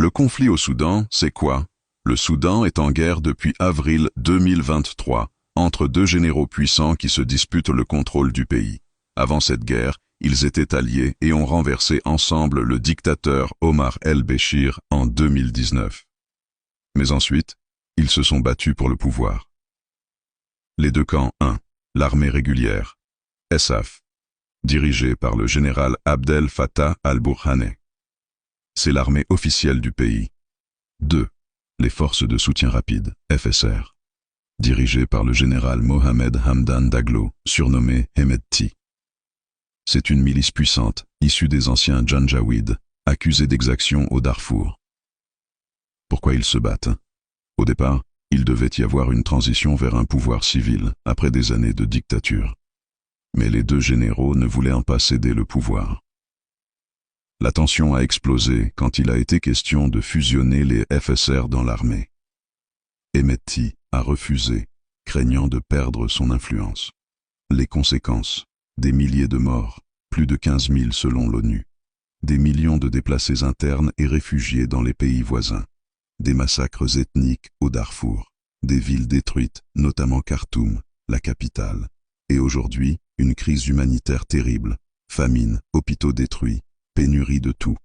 Le conflit au Soudan, c'est quoi? Le Soudan est en guerre depuis avril 2023, entre deux généraux puissants qui se disputent le contrôle du pays. Avant cette guerre, ils étaient alliés et ont renversé ensemble le dictateur Omar el-Béchir en 2019. Mais ensuite, ils se sont battus pour le pouvoir. Les deux camps 1. L'armée régulière, SAF, dirigée par le général Abdel Fattah al-Burhané. C'est l'armée officielle du pays. 2. Les forces de soutien rapide, FSR, dirigées par le général Mohamed Hamdan Daglo, surnommé Hemedti. C'est une milice puissante, issue des anciens Janjaweed, accusés d'exactions au Darfour. Pourquoi ils se battent? Au départ, il devait y avoir une transition vers un pouvoir civil, après des années de dictature. Mais les deux généraux ne voulaient pas céder le pouvoir. La tension a explosé quand il a été question de fusionner les FSR dans l'armée. Hemedti a refusé, craignant de perdre son influence. Les conséquences: des milliers de morts, plus de 15 000 selon l'ONU, des millions de déplacés internes et réfugiés dans les pays voisins, des massacres ethniques au Darfour, des villes détruites, notamment Khartoum, la capitale, et aujourd'hui, une crise humanitaire terrible, famine, hôpitaux détruits, pénurie de tout.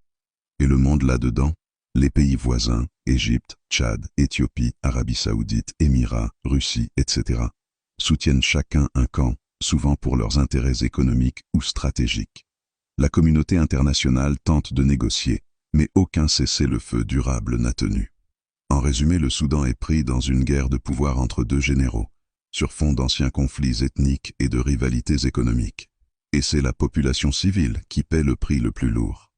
Et le monde là-dedans, les pays voisins, Égypte, Tchad, Éthiopie, Arabie Saoudite, Émirats, Russie, etc., soutiennent chacun un camp, souvent pour leurs intérêts économiques ou stratégiques. La communauté internationale tente de négocier, mais aucun cessez-le-feu durable n'a tenu. En résumé, le Soudan est pris dans une guerre de pouvoir entre deux généraux, sur fond d'anciens conflits ethniques et de rivalités économiques. Et c'est la population civile qui paie le prix le plus lourd.